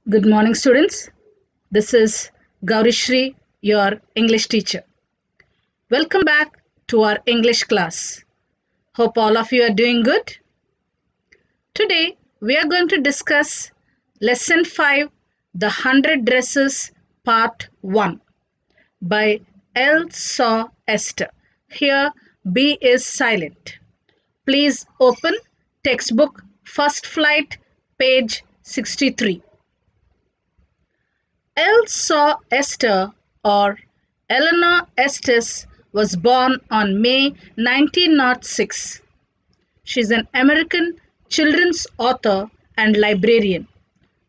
Good morning, students. This is Gaurishri, your English teacher. Welcome back to our English class. Hope all of you are doing good. Today, we are going to discuss Lesson 5, The 100 Dresses, Part 1 by L. Saw Esther. Here, B is silent. Please open textbook First Flight, page 63. Saw Esther, or Eleanor Estes, was born on May 1906. She is an American children's author and librarian.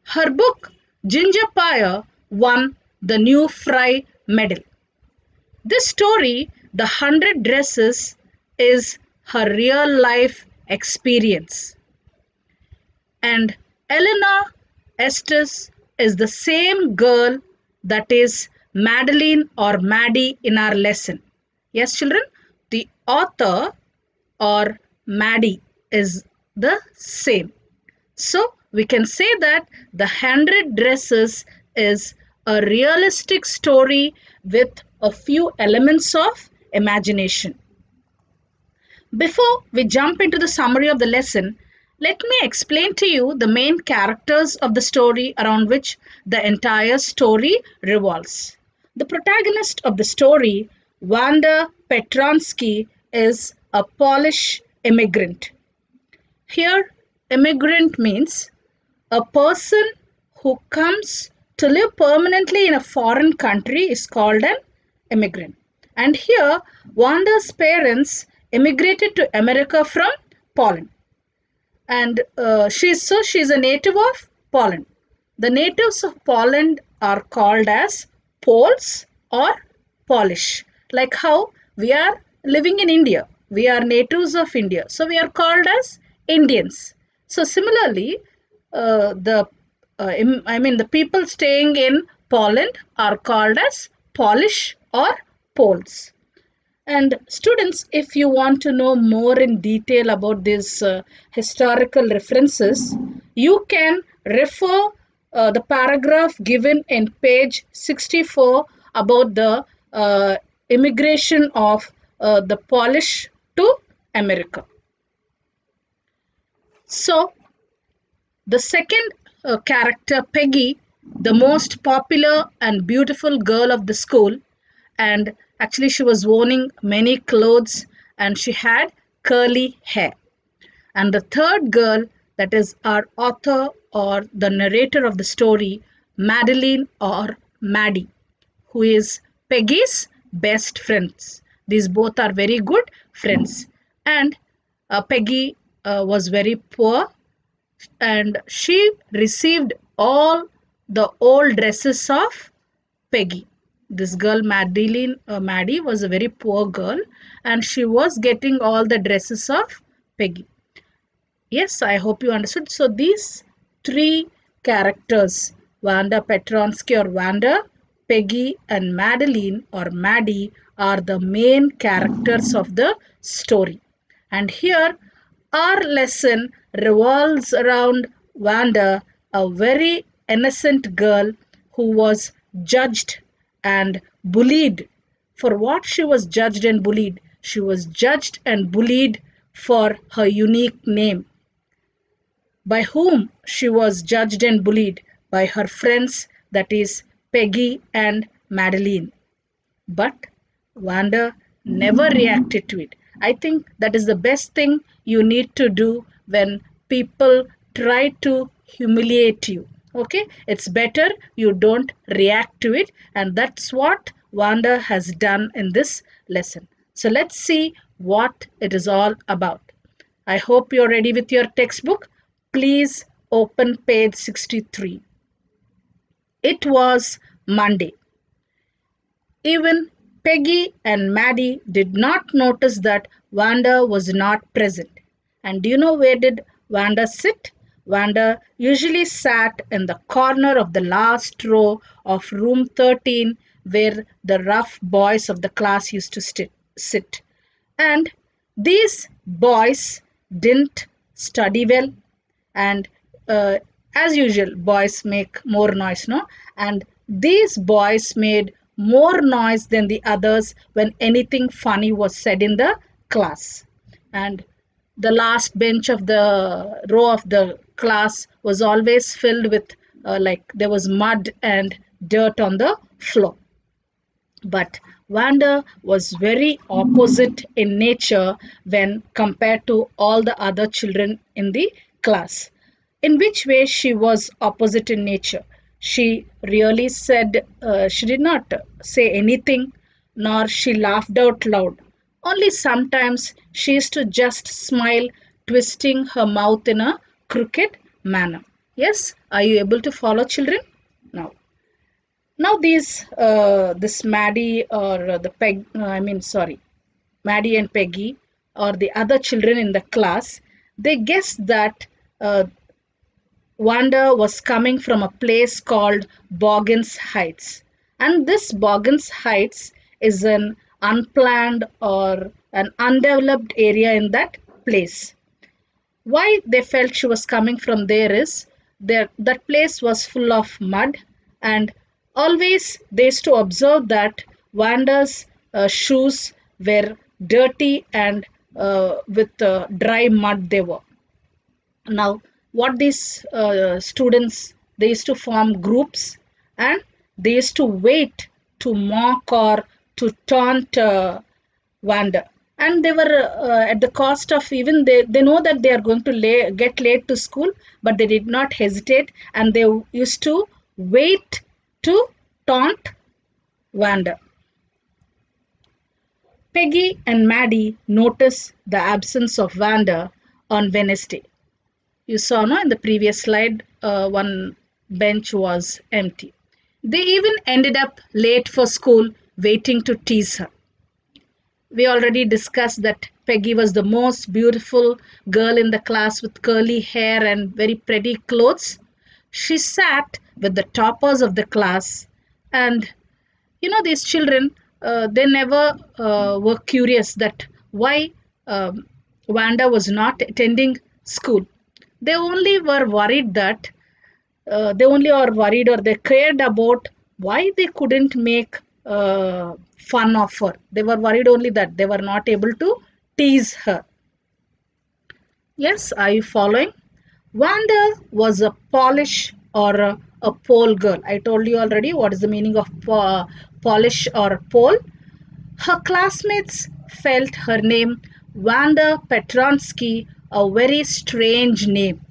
Her book, Ginger Pie, won the New Fry Medal. This story, The 100 Dresses, is her real-life experience. And Eleanor Estes is the same girl that is Madeline or Maddie in our lesson. Yes, children, the author or Maddie is the same. So we can say that The 100 Dresses is a realistic story with a few elements of imagination. Before we jump into the summary of the lesson, let me explain to you the main characters of the story around which the entire story revolves. The protagonist of the story, Wanda Petronsky, is a Polish immigrant. Here, immigrant means a person who comes to live permanently in a foreign country is called an immigrant. And here, Wanda's parents immigrated to America from Poland. And she's a native of Poland. The natives of Poland are called as Poles or Polish, like how we are living in India. We are natives of India, so we are called as Indians. So similarly, the people staying in Poland are called as Polish or Poles. And students, if you want to know more in detail about these historical references, you can refer the paragraph given in page 64 about the immigration of the Polish to America. So, the second character, Peggy, the most popular and beautiful girl of the school, and actually she was owning many clothes and she had curly hair. And the third girl, that is our author or the narrator of the story, Madeline or Maddie, who is Peggy's best friends. These both are very good friends. And Peggy was very poor and she received all the old dresses of Peggy. This girl Maddie was a very poor girl and she was getting all the dresses of Peggy. Yes, I hope you understood. So these three characters, Wanda Petronsky or Wanda, Peggy and Madeline or Maddie, are the main characters of the story. And here our lesson revolves around Wanda, a very innocent girl who was judged and bullied. For what she was judged and bullied? She was judged and bullied for her unique name. By whom she was judged and bullied? By her friends, that is Peggy and Madeline. But Wanda never reacted to it. I think that is the best thing you need to do when people try to humiliate you. Okay, it's better you don't react to it, and that's what Wanda has done in this lesson. So let's see what it is all about. I hope you're ready with your textbook. Please open page 63. It was Monday. Even Peggy and Maddie did not notice that Wanda was not present. And do you know where did Wanda sit? Wanda usually sat in the corner of the last row of room 13 where the rough boys of the class used to sit. And these boys didn't study well and as usual, boys make more noise, no? And these boys made more noise than the others when anything funny was said in the class. And the last bench of the row of the class was always filled with like there was mud and dirt on the floor. But Wanda was very opposite in nature when compared to all the other children in the class. In which way she was opposite in nature? She really said, she did not say anything, nor she laughed out loud. Only sometimes she used to just smile, twisting her mouth in a crooked manner. Yes, are you able to follow, children? Now, this Maddie or the Maddie and Peggy or the other children in the class, they guessed that Wanda was coming from a place called Boggins Heights. And this Boggins Heights is an unplanned or an undeveloped area in that place. Why they felt she was coming from there is that place was full of mud, and always they used to observe that Wanda's shoes were dirty and with dry mud they were. Now, what these students, they used to form groups, and they used to wait to mock or to taunt Wanda. And they were at the cost of, even they know that they are going to get late to school, but they did not hesitate, and they used to wait to taunt Wanda. Peggy and Maddie notice the absence of Wanda on Wednesday. You saw, no, in the previous slide, one bench was empty. They even ended up late for school, waiting to tease her. We already discussed that Peggy was the most beautiful girl in the class with curly hair and very pretty clothes. She sat with the toppers of the class, and these children, they never were curious that why Wanda was not attending school. They only were worried that or they cared about why they couldn't make fun of her. They were worried only that they were not able to tease her. Yes, are you following? Wanda was a Polish or a Pole girl. I told you already what is the meaning of Polish or Pole. Her classmates felt her name, Wanda Petronsky, a very strange name.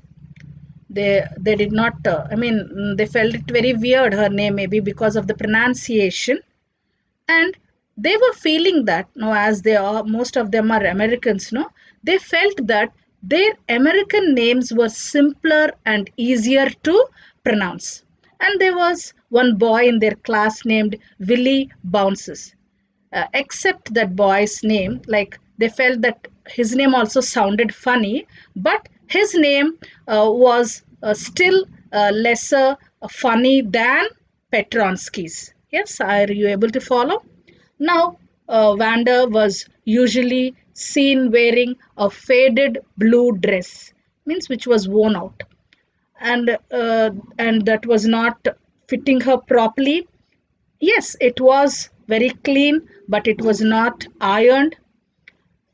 They did not, they felt it very weird, her name, maybe because of the pronunciation. And they were feeling that, as they are, most of them are Americans, they felt that their American names were simpler and easier to pronounce. And there was one boy in their class named Willie Bounces. Except that boy's name, like they felt that his name also sounded funny, but his name was still lesser funny than Petronsky's. Yes, are you able to follow? Now, Wanda was usually seen wearing a faded blue dress, means which was worn out, and that was not fitting her properly. Yes, it was very clean, but it was not ironed.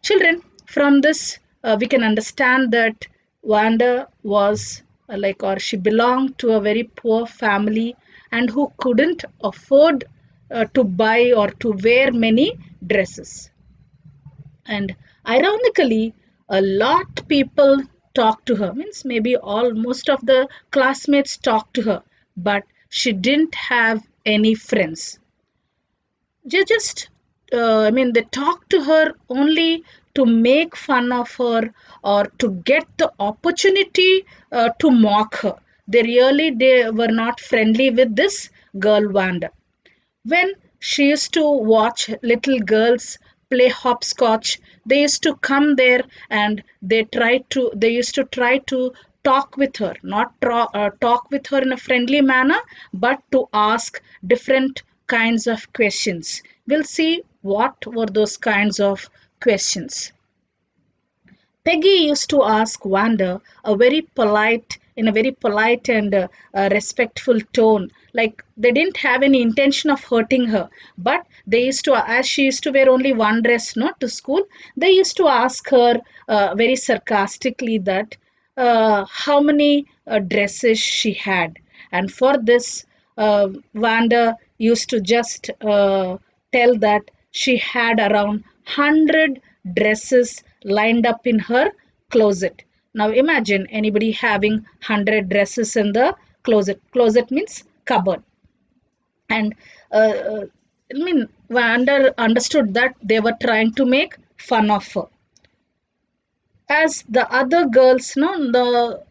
Children, from this we can understand that Wanda was she belonged to a very poor family, and who couldn't afford to buy or to wear many dresses. And ironically, a lot people talked to her, means maybe most of the classmates talked to her, but she didn't have any friends. They they talked to her only to make fun of her or to get the opportunity to mock her. They were not friendly with this girl Wanda. When she used to watch little girls play hopscotch, they used to come there, and they used to try to talk with her, not talk with her in a friendly manner, but to ask different kinds of questions. We'll see what were those kinds of questions. Peggy used to ask Wanda a very polite in a very polite and respectful tone. Like they didn't have any intention of hurting her, but they used to, as she used to wear only one dress, no, to school, they used to ask her very sarcastically that how many dresses she had. And for this, Vanda used to just tell that she had around 100 dresses lined up in her closet. Now imagine anybody having 100 dresses in the closet. Closet means cupboard. And I mean, Vanda understood that they were trying to make fun of her. As the other girls, no,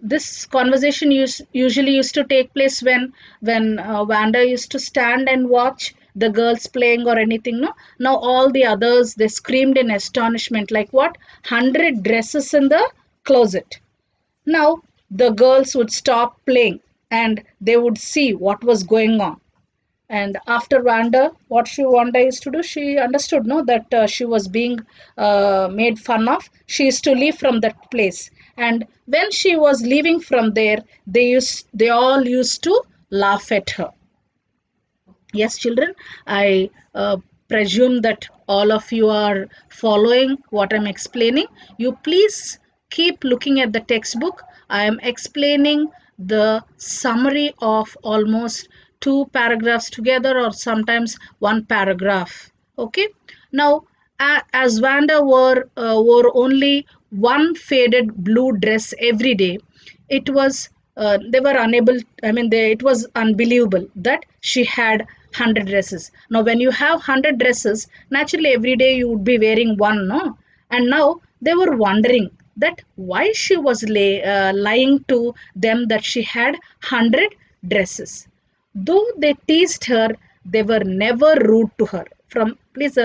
this conversation usually used to take place when Vanda used to stand and watch the girls playing or anything. No, now all the others, they screamed in astonishment, like what, 100 dresses in the closet. Now the girls would stop playing and they would see what was going on. And after Wanda used to do, she understood, no, that she was being made fun of. She used to leave from that place. And when she was leaving from there, they all used to laugh at her. Yes, children, I presume that all of you are following what I'm explaining. You please keep looking at the textbook. I am explaining the summary of almost two paragraphs together, or sometimes one paragraph. Okay. Now, as Vanda wore only one faded blue dress every day, it was they were unable, I mean, it was unbelievable that she had 100 dresses. Now when you have 100 dresses, naturally every day you would be wearing one, no? And now they were wondering that why she was lying to them that she had 100 dresses. Though they teased her, they were never rude to her. From please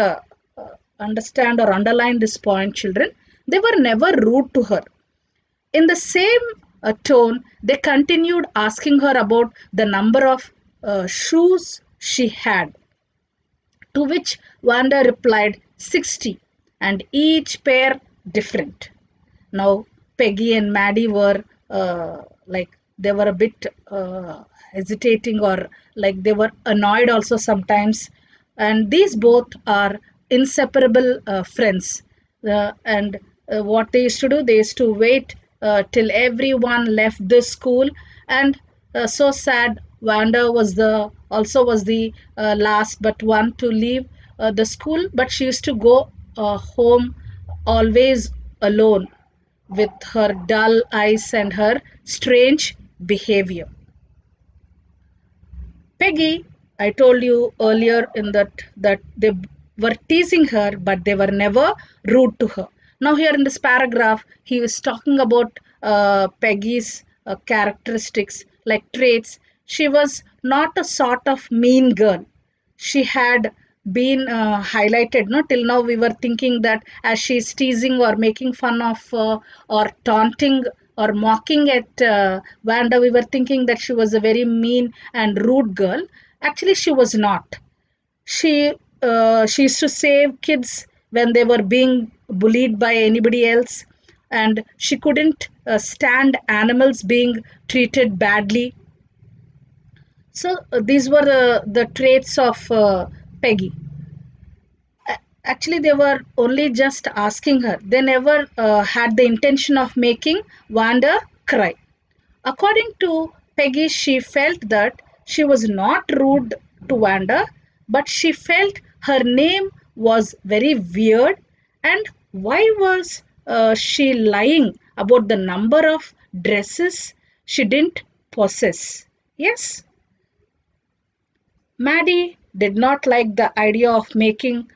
understand or underline this point, children. They were never rude to her. In the same tone, they continued asking her about the number of shoes she had, to which Wanda replied 60, and each pair different. Now, Peggy and Maddie were like they were a bit hesitating, or like they were annoyed also sometimes. And these both are inseparable friends. And what they used to do, they used to wait till everyone left the school. And so sad, Wanda was the last but one to leave the school, but she used to go home always alone with her dull eyes and her strange behavior. Peggy, I told you earlier in that they were teasing her, but they were never rude to her. Now here in this paragraph, he was talking about Peggy's characteristics, like traits. She was not a sort of mean girl. She had been highlighted, no, till now we were thinking that as she's teasing or making fun of or taunting or mocking at Vanda, we were thinking that she was a very mean and rude girl. Actually she was not. She used to save kids when they were being bullied by anybody else, and she couldn't stand animals being treated badly. So these were the traits of Peggy. Actually, they were only just asking her. They never had the intention of making Wanda cry. According to Peggy, she felt that she was not rude to Wanda, but she felt her name was very weird. And why was she lying about the number of dresses she didn't possess? Yes. Maddie did not like the idea of making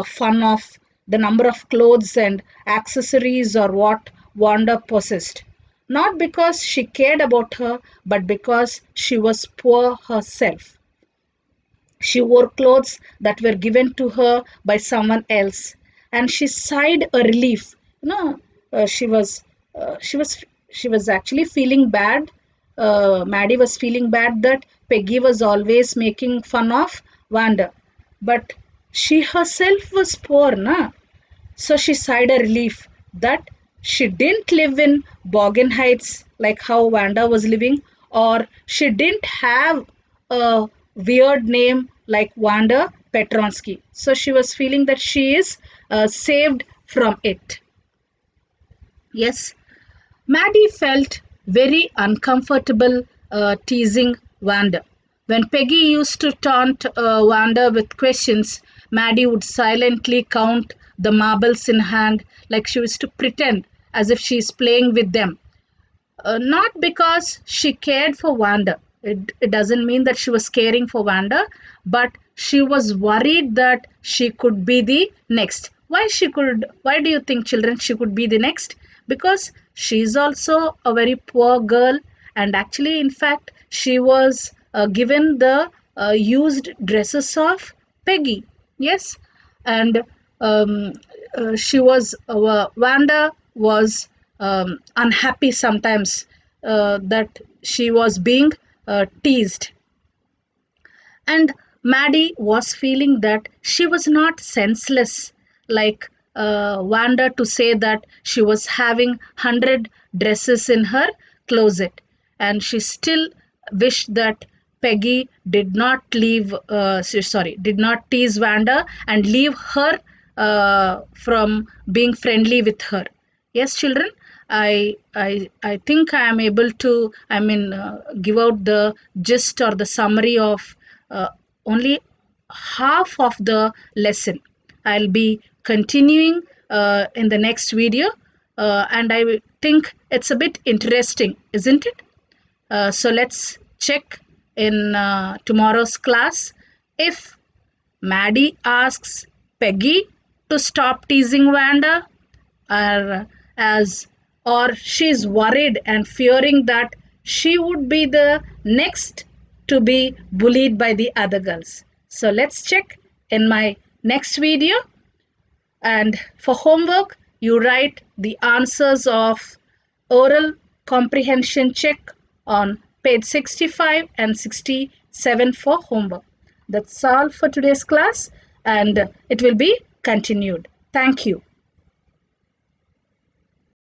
fun of the number of clothes and accessories or what Wanda possessed. Not because she cared about her, but because she was poor herself. She wore clothes that were given to her by someone else, and she sighed a relief. You know, she was, she was, she was actually feeling bad. Maddie was feeling bad that Peggy was always making fun of Wanda, but she herself was poor, na? So she sighed a relief that she didn't live in Bogan Heights like how Wanda was living, or she didn't have a weird name like Wanda Petronsky. So she was feeling that she is saved from it. Yes, Maddie felt very uncomfortable teasing Wanda. When Peggy used to taunt Wanda with questions, Maddie would silently count the marbles in hand like she was to pretend as if she is playing with them. Not because she cared for Wanda. It doesn't mean that she was caring for Wanda, but she was worried that she could be the next. Why do you think, children, she could be the next? Because she's also a very poor girl, and actually, in fact, she was given the used dresses of Peggy. Yes, and um, Wanda was unhappy sometimes that she was being teased, and Maddie was feeling that she was not senseless like Wanda to say that she was having 100 dresses in her closet, and she still wished that Peggy did not did not tease Wanda and leave her from being friendly with her. Yes, children, I think I am able to, give out the gist or the summary of uh, only half of the lesson. I'll be continuing in the next video, and I think it's a bit interesting, isn't it? So let's check in tomorrow's class. If Maddie asks Peggy to stop teasing Wanda, or as or she's worried and fearing that she would be the next to be bullied by the other girls. So let's check in my next video, and for homework you write the answers of oral comprehension check on page 65 and 67 for homework. That's all for today's class, and it will be continued. Thank you.